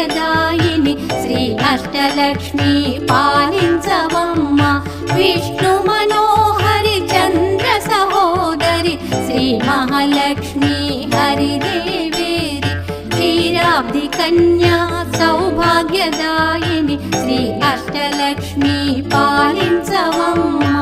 సౌభాగ్యదాయిని శ్రీ అష్టలక్ష్మి పాలించవమ్మ విష్ణు మనోహరి చంద్ర సహోదరి శ్రీ మహాలక్ష్మి హరిదేవేరి క్షీరాబ్ది కన్యా సౌభాగ్యదాయిని శ్రీ అష్టలక్ష్మి పాలించవమ్మ